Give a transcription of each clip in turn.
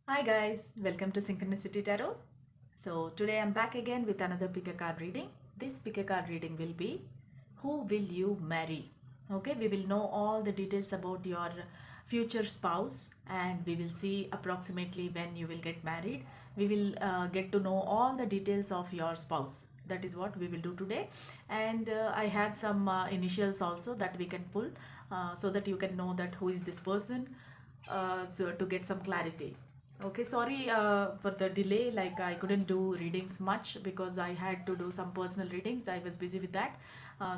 Hi guys, welcome to Synchronicity Tarot. So today I'm back again with another pick a card reading. This pick a card reading will be who will you marry? Okay, we will know all the details about your future spouse and we will see approximately when you will get married. We will get to know all the details of your spouse. That is what we will do today. And I have some initials also that we can pull so that you can know that who is this person, so to get some clarity. Okay, sorry for the delay. Like I couldn't do readings much because I had to do some personal readings. I was busy with that.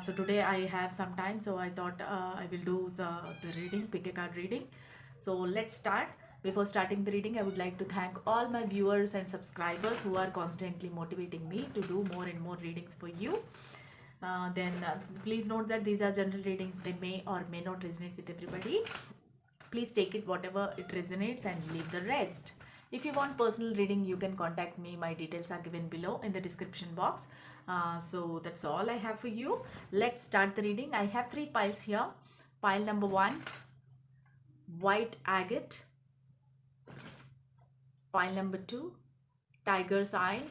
So today I have some time, so I thought I will do the reading, pick a card reading. So let's start. Before starting the reading, I would like to thank all my viewers and subscribers who are constantly motivating me to do more and more readings for you. Then please note that these are general readings. They may or may not resonate with everybody. Please take it whatever it resonates and leave the rest. If you want personal reading, you can contact me. My details are given below in the description box. So that's all I have for you. Let's start the reading. I have three piles here. Pile number 1, white agate. Pile number 2, tiger's eye.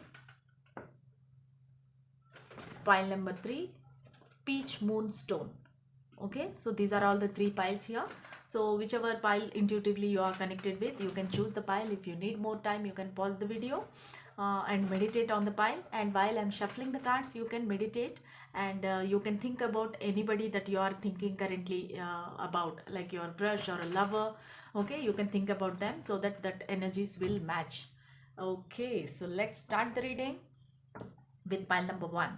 Pile number 3, peach moonstone. Okay, so these are all the three piles here. So whichever pile intuitively you are connected with, you can choose the pile. If you need more time, you can pause the video and meditate on the pile. And while I'm shuffling the cards, you can meditate and you can think about anybody that you are thinking currently about, like your crush or a lover. Okay, you can think about them so that energies will match. Okay, so let's start the reading with pile number 1.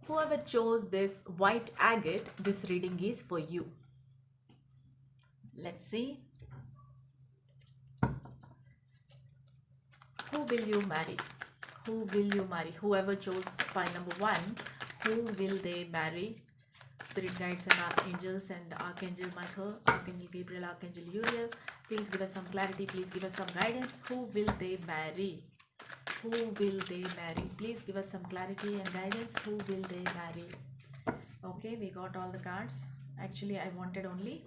Whoever chose this white agate, this reading is for you. Let's see. Who will you marry? Who will you marry? Whoever chose pile number 1, who will they marry? Spirit guides and angels and Archangel Michael, Archangel Gabriel, Archangel Uriel, please give us some clarity. Please give us some guidance. Who will they marry? Who will they marry? Please give us some clarity and guidance. Who will they marry? Okay, we got all the cards. Actually, I wanted only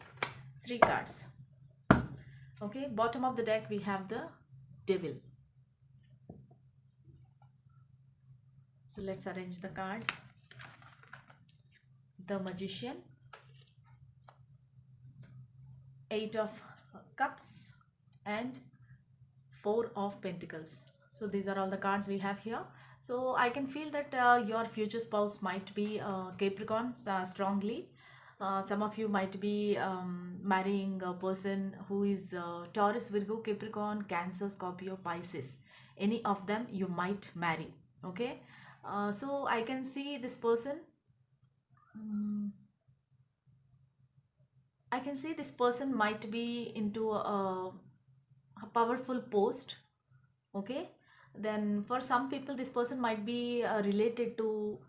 3 cards. Okay, bottom of the deck we have the Devil. So let's arrange the cards. The Magician, 8 of Cups and 4 of Pentacles. So these are all the cards we have here. So I can feel that your future spouse might be Capricorn strongly. Some of you might be marrying a person who is Taurus, Virgo, Capricorn, Cancer, Scorpio, Pisces. Any of them you might marry. Okay. So I can see this person. I can see this person might be into a powerful post. Okay, then for some people this person might be related to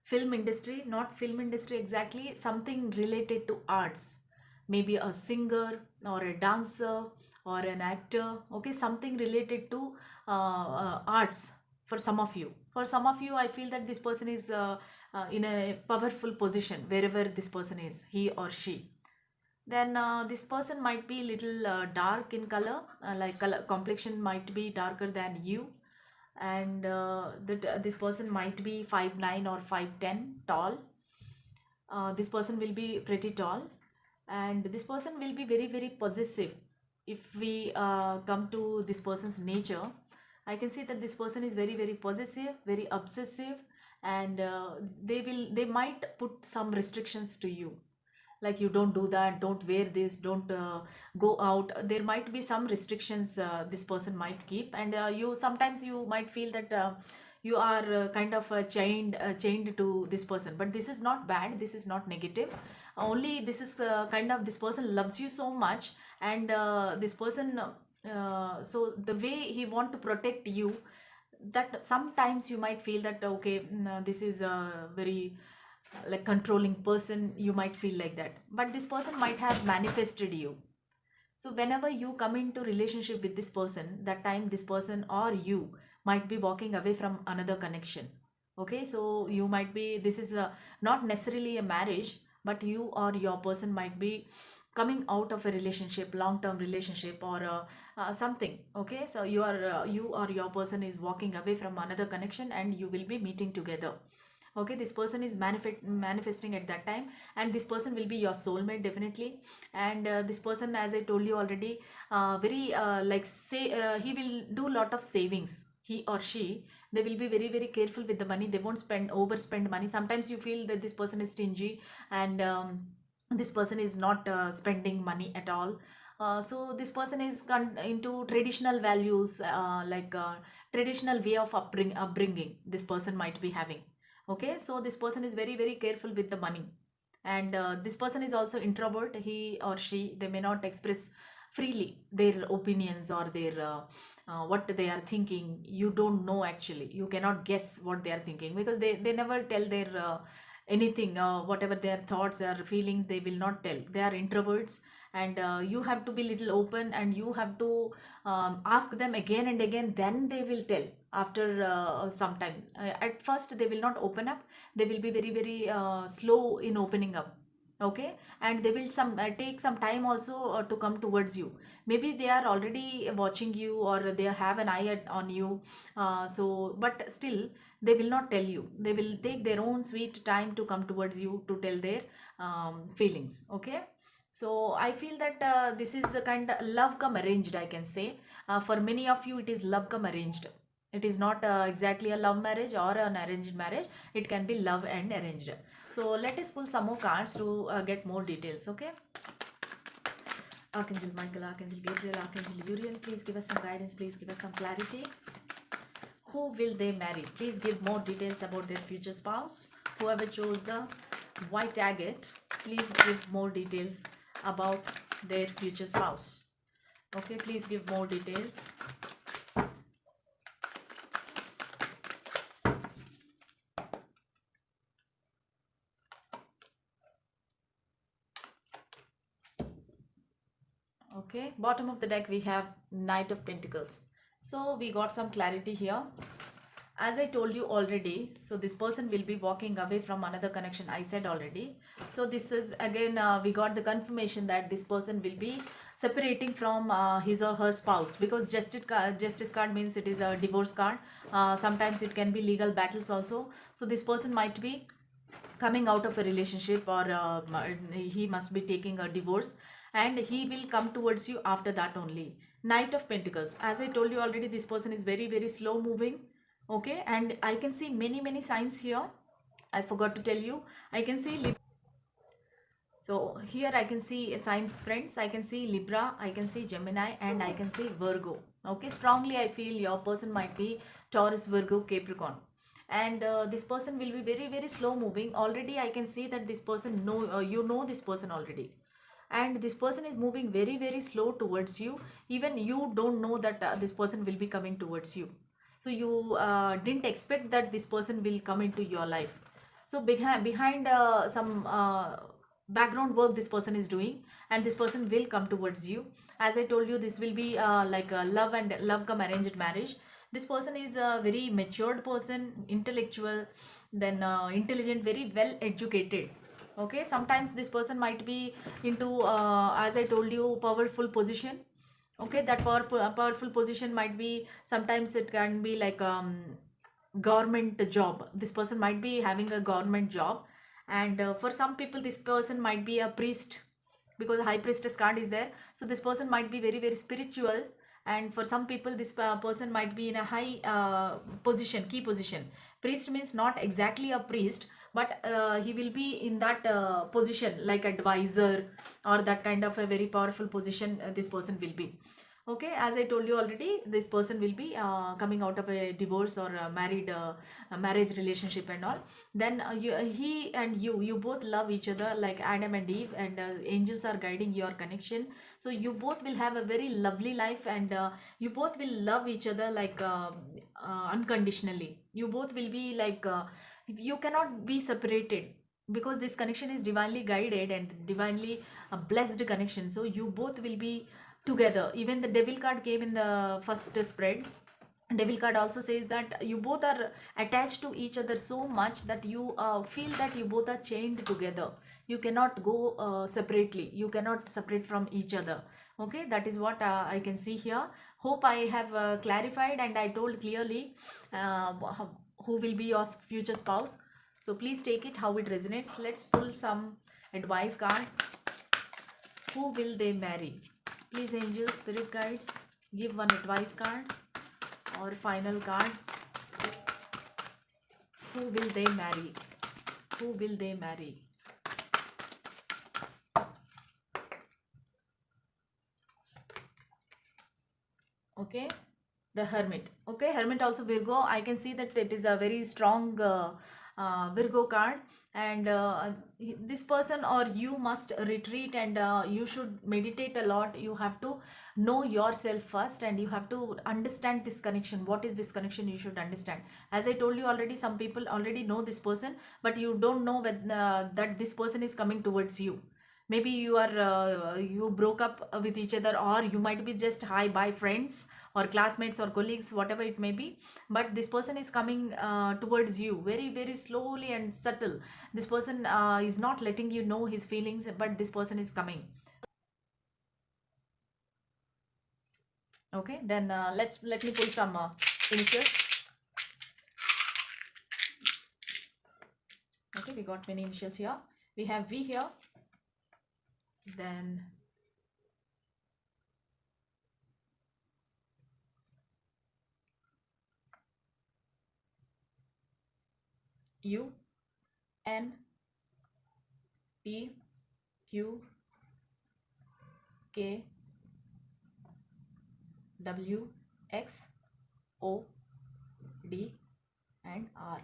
film industry, not film industry exactly, something related to arts, maybe a singer or a dancer or an actor. Okay, something related to arts. For some of you, I feel that this person is in a powerful position wherever this person is, he or she. Then this person might be little dark in color, like color complexion might be darker than you, and this person might be 5'9" or 5'10" tall. This person will be pretty tall, and this person will be very very possessive. If we come to this person's nature, I can see that this person is very very possessive, very obsessive, and they might put some restrictions to you, like you don't do that, don't wear this, don't go out. There might be some restrictions this person might keep, and you sometimes you might feel that you are kind of chained to this person, but this is not bad, this is not negative. Only this is kind of, this person loves you so much, and this person so the way he want to protect you, that sometimes you might feel that okay, this is a very like controlling person, you might feel like that, but this person might have manifested you. So whenever you come into relationship with this person, that time this person or you might be walking away from another connection. Okay, so you might be, this is not necessarily a marriage, but you or your person might be coming out of a relationship, long term relationship, or something. Okay, so you or your person is walking away from another connection and you will be meeting together. Okay, this person is manifesting at that time, and this person will be your soulmate definitely. And this person, as I told you already, very like say he will do lot of savings. He or she, they will be very very careful with the money. They won't overspend money. Sometimes you feel that this person is stingy, and this person is not spending money at all. So this person is into traditional values, traditional way of upbringing this person might be having. Okay, so this person is very very careful with the money. And this person is also introvert. He or she, they may not express freely their opinions or their what they are thinking. You don't know, actually you cannot guess what they are thinking, because they never tell their anything, whatever their thoughts or feelings, they will not tell. They are introverts. And you have to be little open, and you have to ask them again and again, then they will tell after some time. At first they will not open up. They will be very very slow in opening up. Okay, and they will take some time also to come towards you. Maybe they are already watching you, or they have an eye on you. So but still they will not tell you. They will take their own sweet time to come towards you to tell their feelings. Okay, so I feel that this is a kind of love come arranged, I can say. For many of you, it is love come arranged. It is not exactly a love marriage or an arranged marriage. It can be love and arranged. So let us pull some more cards to get more details. Okay, Archangel Michael, Archangel Gabriel, Archangel Uriel, please give us some guidance. Please give us some clarity. Who will they marry? Please give more details about their future spouse. Whoever chose the white agate, please give more details about their future spouse. Okay, please give more details. Okay, bottom of the deck we have Knight of Pentacles. So we got some clarity here. As I told you already, so this person will be walking away from another connection, I said already. So this is again we got the confirmation that this person will be separating from his or her spouse, because justice card means it is a divorce card. Sometimes it can be legal battles also. So this person might be coming out of a relationship, or he must be taking a divorce, and he will come towards you after that only. Knight of Pentacles, as I told you already, this person is very very slow moving. Okay, and I can see many many signs here. I forgot to tell you, I can see so here I can see signs, friends. I can see Libra, I can see Gemini, and I can see Virgo. Okay, strongly I feel your person might be Taurus, Virgo, Capricorn. And this person will be very very slow moving. Already I can see that this person you know this person already, and this person is moving very very slow towards you. Even you don't know that this person will be coming towards you. So you didn't expect that this person will come into your life. So behind some background work this person is doing, and this person will come towards you. As I told you, this will be like a love come arranged marriage. This person is a very matured person, intellectual, then intelligent, very well educated. Okay, sometimes this person might be into as I told you, powerful position. Okay, that powerful position might be, sometimes it can be like government job. This person might be having a government job. And for some people this person might be a priest, because the high priestess card is there. So this person might be very very spiritual. And for some people this person might be in a high position, key position. Priest means not exactly a priest, but he will be in that position, like advisor, or that kind of a very powerful position this person will be. Okay, as I told you already, this person will be coming out of a divorce or a marriage relationship and all. Then he and you both love each other like Adam and Eve, and angels are guiding your connection. So you both will have a very lovely life, and you both will love each other like unconditionally. You both will be like you cannot be separated, because this connection is divinely guided and divinely blessed connection. So you both will be together. Even the devil card came in the first spread. Devil card also says that you both are attached to each other so much that you feel that you both are chained together. You cannot go separately, you cannot separate from each other. Okay, that is what I can see here. Hope I have clarified and I told clearly who will be your future spouse. So please take it how it resonates. Let's pull some advice card. Who will they marry? Please, angels, spirit guides, give one advice card or final card. Who will they marry? Who will they marry? Okay, the Hermit. Okay, Hermit also Virgo. I can see that it is a very strong Virgo card, and this person or you must retreat, and you should meditate a lot. You have to know yourself first, and you have to understand this connection. What is this connection? You should understand. As I told you already, some people already know this person, but you don't know when, that this person is coming towards you. Maybe you are you broke up with each other, or you might be just hi bye friends or classmates or colleagues, whatever it may be, but this person is coming towards you very very slowly and subtle. This person is not letting you know his feelings, but this person is coming. Okay, then let me pull some initials. Okay, we got many initials here. We have V here, then U, N, P, Q, K, W, X, O, D, and R.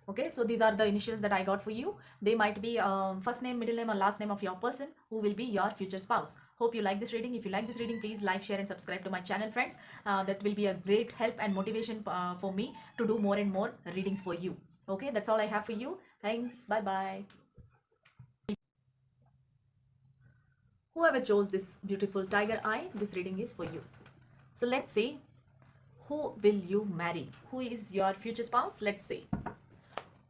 Okay, so these are the initials that I got for you. They might be first name, middle name, or last name of your person who will be your future spouse. Hope you like this reading. If you like this reading, please like, share, and subscribe to my channel, friends. That will be a great help and motivation for me to do more and more readings for you. Okay, that's all I have for you. Thanks. Bye bye. Whoever chose this beautiful tiger eye, this reading is for you. So let's see, who will you marry? Who is your future spouse? Let's see.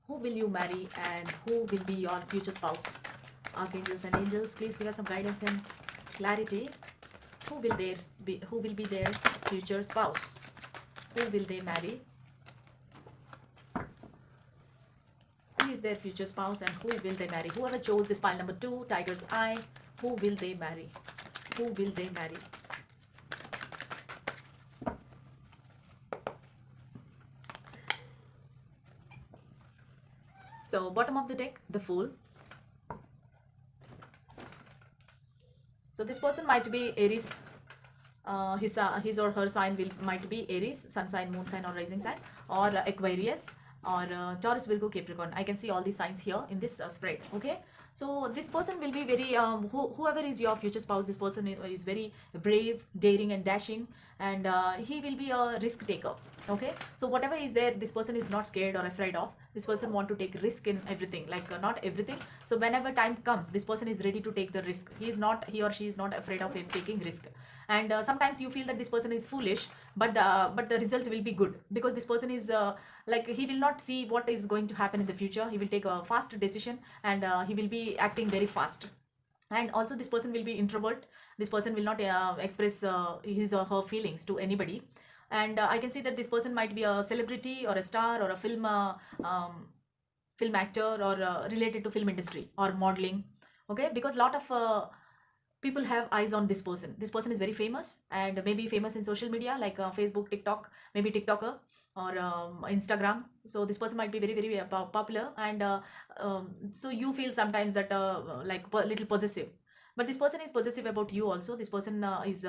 Who will you marry and who will be your future spouse? Archangels and angels, please give us some guidance and clarity. Who will be their future spouse? Who will they marry? Who is their future spouse and who will they marry? Whoever chose this pile number 2, tiger's eye, who will they marry? Who will they marry? So bottom of the deck, the Fool. So this person might be Aries. His or her sign might be Aries, sun sign, moon sign, or rising sign, or Aquarius, or Taurus, Virgo, Capricorn. I can see all these signs here in this spread. Okay, so this person will be very whoever is your future spouse, this person is very brave, daring, and dashing, and he will be a risk taker. Okay, so whatever is there, this person is not scared or afraid of. This person want to take risk in everything, like not everything. So whenever time comes, this person is ready to take the risk. He or she is not afraid of taking risk. And sometimes you feel that this person is foolish, but the result will be good, because this person is like, he will not see what is going to happen in the future. He will take a fast decision, and he will be acting very fast. And also this person will be introvert. This person will not express his or her feelings to anybody. And I can see that this person might be a celebrity or a star or a film actor, or related to film industry or modeling. Okay, because a lot of people have eyes on this person. This person is very famous, and maybe famous in social media like Facebook, TikTok, maybe TikToker, or Instagram. So this person might be very very popular, and so you feel sometimes that like little possessive. But this person is possessive about you also. This person is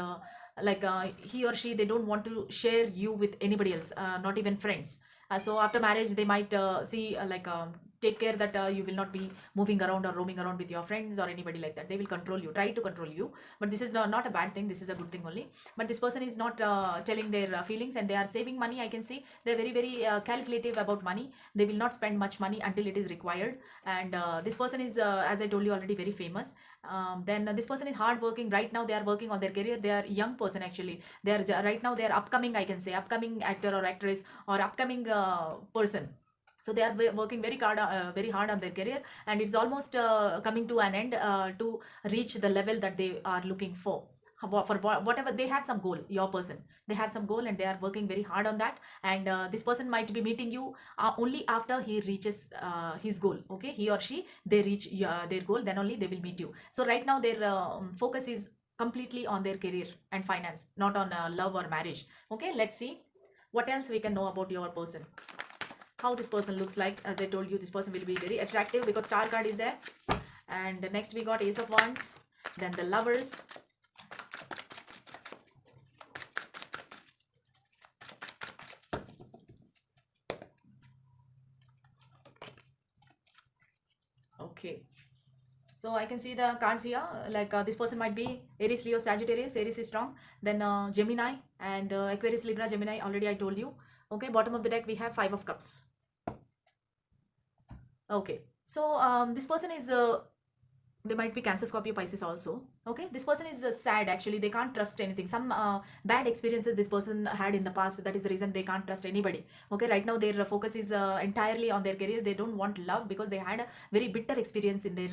like he or she, they don't want to share you with anybody else, not even friends. So after marriage, they might see like take care that you will not be moving around or roaming around with your friends or anybody like that. They will control you, try to control you. But this is not a bad thing, this is a good thing only. But this person is not telling their feelings, and they are saving money. I can see they're very very calculative about money. They will not spend much money until it is required. And this person is as I told you already, very famous. Then this person is hard working. Right now they are working on their career. They are young person actually. They are right now, they are upcoming, I can say upcoming actor or actress, or upcoming person. So they are working very hard on their career, and it's almost coming to an end to reach the level that they are looking for. For whatever, they have some goal. Your person, they have some goal and they are working very hard on that. And this person might be meeting you only after he reaches his goal. Okay, he or she, they reach their goal, then only they will meet you. So right now their focus is completely on their career and finance, not on love or marriage. Okay, let's see what else we can know about your person, how this person looks like. As I told you, this person will be very attractive because star card is there. And next we got ace of wands, then the lovers. Okay, so I can see the cards here. Like this person might be Aries, Leo, Sagittarius. Aries is strong. Then Gemini and Aquarius, Libra, Gemini. Already I told you. Okay, bottom of the deck we have 5 of cups. Okay, so this person is they might be Cancer, Scorpio, Pisces also. Okay, this person is sad. Actually, they can't trust anything. Some bad experiences this person had in the past. That is the reason they can't trust anybody. Okay, right now their focus is entirely on their career. They don't want love because they had a very bitter experience in their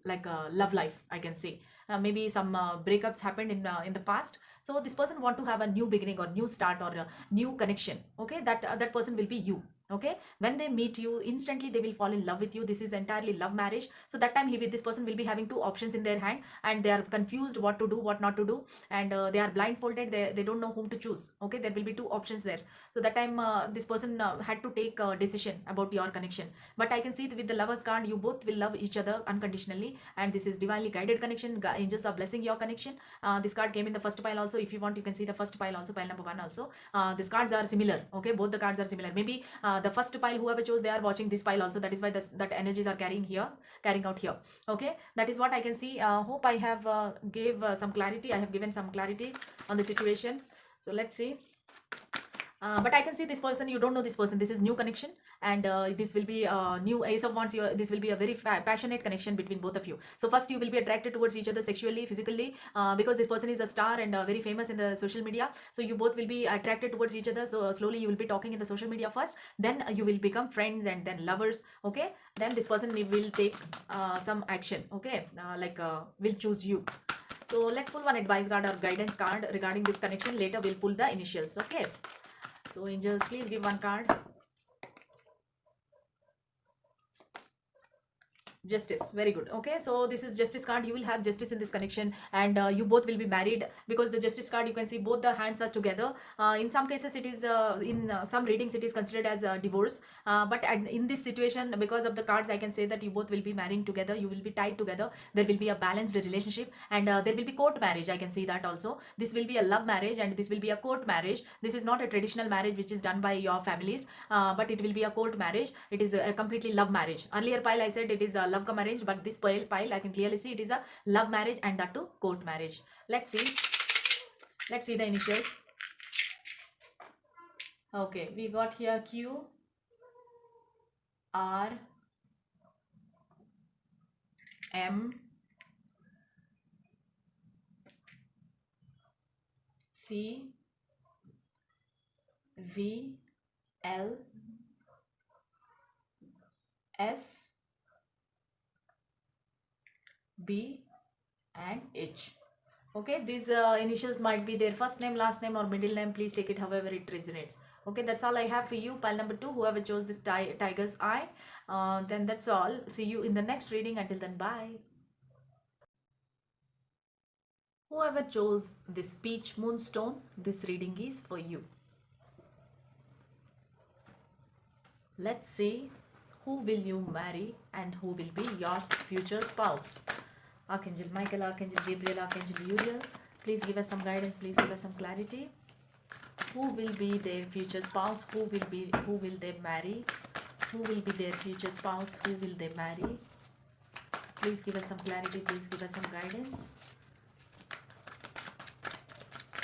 love life, I can say. Maybe some breakups happened in the past. So this person want to have a new beginning or new start or a new connection. Okay, that person will be you. Okay, when they meet you, instantly they will fall in love with you. This is entirely love marriage. So that time this person will be having 2 options in their hand, and they are confused what to do, what not to do. And they are blindfolded. They don't know whom to choose. Okay, there will be 2 options there. So that time this person had to take a decision about your connection. But I can see with the lovers card, you both will love each other unconditionally, and this is divinely guided connection. Angels are blessing your connection. This card came in the first pile also. If you want, you can see the first pile also, pile number 1 also. These cards are similar. Okay, both the cards are similar. Maybe the first pile, whoever chose, they are watching this pile also. That is why that energies are carrying out here. Okay, that is what I can see. Hope I have gave some clarity. I have given some clarity on the situation. So let's see. But I can see this person, you don't know this person. This is new connection, and this will be a new ace of wands. This will be a very passionate connection between both of you. So first you will be attracted towards each other sexually, physically, because this person is a star and very famous in the social media. So you both will be attracted towards each other. So slowly you will be talking in the social media first, then you will become friends and then lovers. Okay, then this person will take some action. Okay, will choose you. So let's pull one advice card or guidance card regarding this connection. Later we'll pull the initials. Okay, so angels, please give one card. Justice, very good. Okay, so this is justice card. You will have justice in this connection, and you both will be married, because the justice card, you can see both the hands are together. In some cases it is in some readings it is considered as a divorce, but in this situation, because of the cards, I can say that you both will be marrying together. You will be tied together. There will be a balanced relationship, and there will be court marriage. I can see that also. This will be a love marriage, and this will be a court marriage. This is not a traditional marriage which is done by your families, but it will be a court marriage. It is a completely love marriage. Earlier pile I said it is a love come arranged, but this pile I can clearly see it is a love marriage, and that too court marriage. Let's see the initials. Okay, we got here Q, R, M, C, V, L, S, B, and H. Okay, these initials might be their first name, last name, or middle name. Please take it however it resonates. Okay, that's all I have for you. Pile number 2, whoever chose this tiger's eye. Then that's all. See you in the next reading. Until then, bye. Whoever chose this peach moonstone, this reading is for you. Let's see who will you marry and who will be your future spouse. Archangel Michael, Archangel Gabriel, Archangel Uriel, please give us some guidance, please give us some clarity. Who will be their future spouse? Who will they marry? Who will be their future spouse? Who will they marry? Please give us some clarity, please give us some guidance.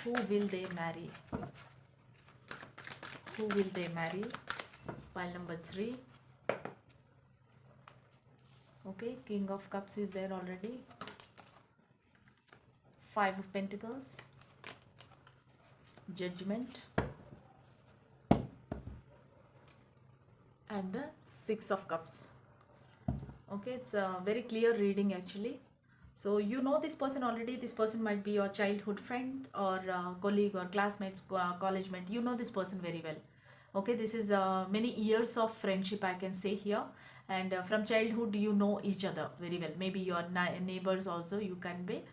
Who will they marry? Who will they marry? Pile number 3. Okay, King of Cups is there already. 5 of Pentacles. Judgment. and the Six of Cups. Okay, it's a very clear reading actually. So you know this person already. This person might be your childhood friend or colleague or classmates, college mate. You know this person very well. Okay, this is many years of friendship I can say here, and from childhood you know each other very well. Maybe your neighbors also you can be.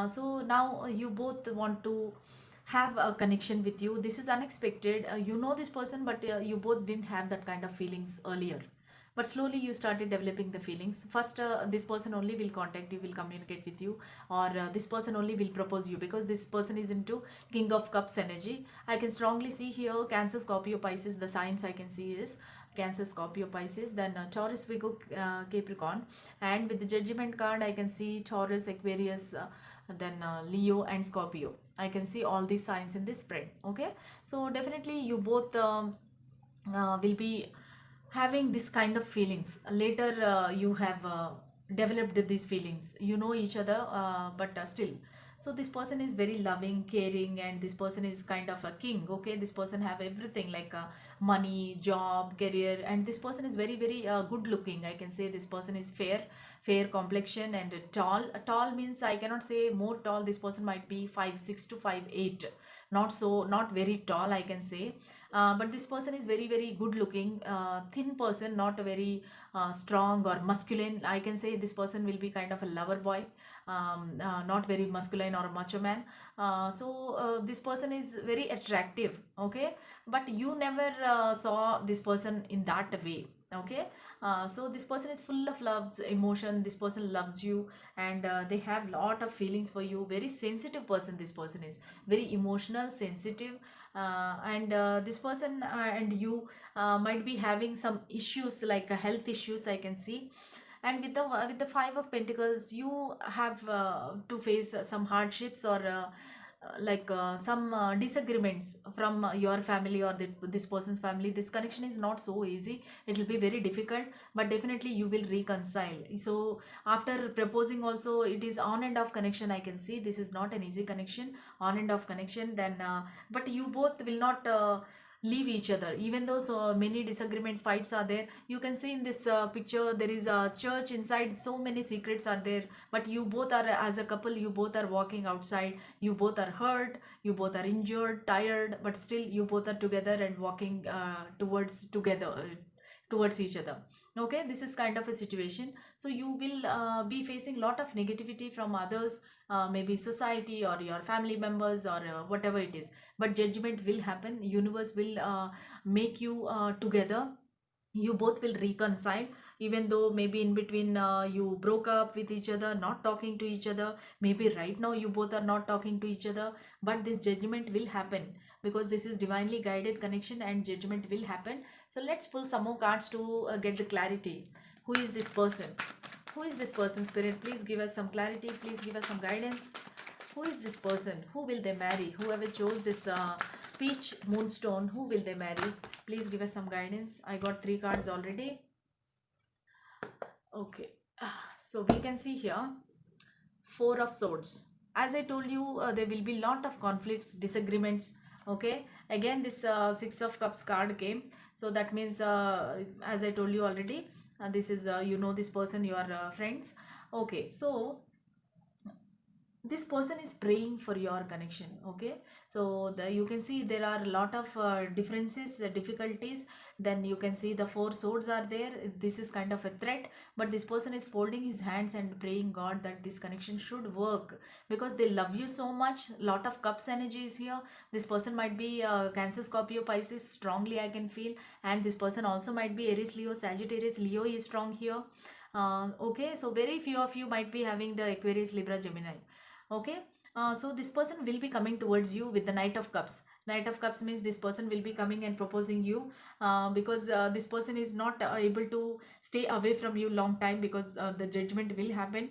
So now you both want to have a connection with you. This is unexpected. You know this person, but you both didn't have that kind of feelings earlier, but slowly you started developing the feelings. First this person only will contact you, will communicate with you, or this person only will propose you, because this person is into King of Cups energy. I can strongly see here Cancer, Scorpio, Pisces. The signs I can see is Cancer, Scorpio, Pisces, then Taurus, Virgo, Capricorn, and with the Judgment card I can see Taurus, Aquarius, then Leo and Scorpio. I can see all these signs in this spread. Okay, so definitely you both will be having this kind of feelings later. You have developed these feelings, you know each other, but still, so this person is very loving, caring, and this person is kind of a king. Okay, this person have everything like money, job, career, and this person is very very good looking. I can say this person is fair complexion and tall. Tall means I cannot say more tall. This person might be 5'6" to 5'8", not very tall I can say. But this person is very very good looking, thin person, not a very strong or masculine. I can say this person will be kind of a lover boy, not very masculine or a macho man. This person is very attractive. Okay, but you never saw this person in that way. Okay, so this person is full of loves emotion. This person loves you, and they have lot of feelings for you. Very sensitive person. This person is very emotional, sensitive, and this person and you might be having some issues like health issues I can see. And with the Five of Pentacles, you have to face some hardships or some disagreements from your family or this person's family. This connection is not so easy. It will be very difficult, but definitely you will reconcile. So after proposing also, it is on and off connection. I can see this is not an easy connection, on and off connection. Then but you both will not leave each other, even though so many disagreements, fights are there. You can see in this picture there is a church inside, so many secrets are there, but you both are, as a couple, you both are walking outside. You both are hurt, you both are injured, tired, but still you both are together and walking towards each other. Okay, this is kind of a situation. So you will be facing lot of negativity from others, maybe society or your family members or whatever it is, but judgment will happen. Universe will make you together. You both will reconcile, even though maybe in between you broke up with each other, not talking to each other. Maybe right now you both are not talking to each other, but this judgment will happen, because this is divinely guided connection and judgment will happen. So let's pull some more cards to get the clarity. Who is this person? Who is this person, Spirit? Please give us some clarity, please give us some guidance. Who is this person? Who will they marry? Whoever chose this peach moonstone, who will they marry? Please give us some guidance. I got 3 cards already. Okay, so we can see here Four of Swords. As I told you, there will be lot of conflicts, disagreements. Okay, again this Six of Cups card came, so that means as I told you already, this is you know this person, your friends. Okay, so this person is praying for your connection. Okay, so you can see there are a lot of differences, difficulties. Then you can see the Four Swords are there. This is kind of a threat, but this person is folding his hands and praying God that this connection should work, because they love you so much. Lot of Cups energy is here. This person might be Cancer, Scorpio, Pisces, strongly I can feel, and this person also might be Aries, Leo, Sagittarius. Leo is strong here. Okay, so very few of you might be having the Aquarius, Libra, Gemini. Okay, so this person will be coming towards you with the Knight of Cups. Knight of Cups means this person will be coming and proposing you, because this person is not able to stay away from you long time, because the judgment will happen.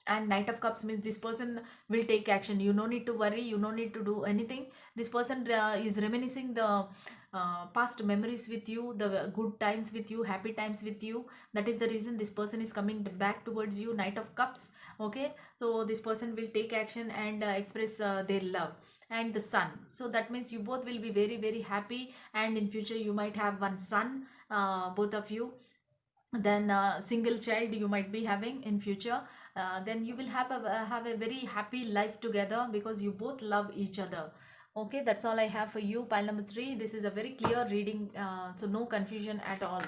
And Knight of Cups means this person will take action. You no need to worry, you no need to do anything. This person is reminiscing the past memories with you, the good times with you, happy times with you. That is the reason this person is coming back towards you, Knight of Cups. Okay, so this person will take action and express their love. and the sun. So that means you both will be very very happy, and in future you might have one son, both of you. Then single child you might be having in future. Then you will have a very happy life together because you both love each other. Okay, that's all I have for you, pile number 3. This is a very clear reading, so no confusion at all.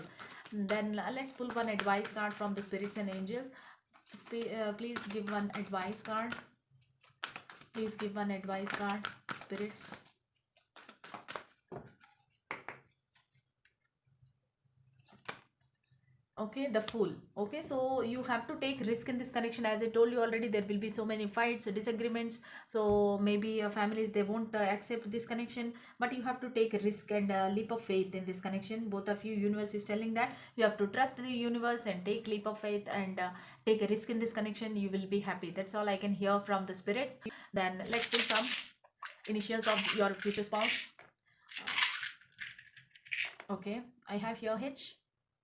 Then let's pull one advice card from the spirits and angels. Please give one advice card. Please give one advice card, spirits. Okay, the Fool. Okay, so you have to take risk in this connection. As I told you already, there will be so many fights, disagreements. So maybe your families, they won't accept this connection, but you have to take a risk and leap of faith in this connection. Both of you, universe is telling that you have to trust the universe and take leap of faith and take a risk in this connection. You will be happy. That's all I can hear from the spirits. Then let's pull some initials of your future spouse. Okay, I have here H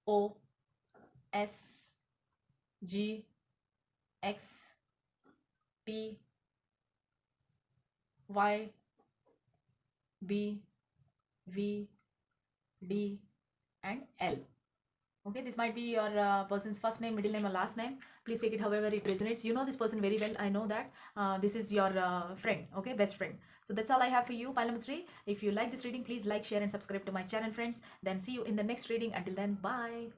O S G X T Y B V D and L. Okay, this might be your person's first name, middle name, or last name. Please take it however it resonates. You know this person very well. I know that. This is your friend, okay, best friend. So that's all I have for you, pile number 3. If you like this reading, please like, share, and subscribe to my channel, friends. Then see you in the next reading. Until then, bye.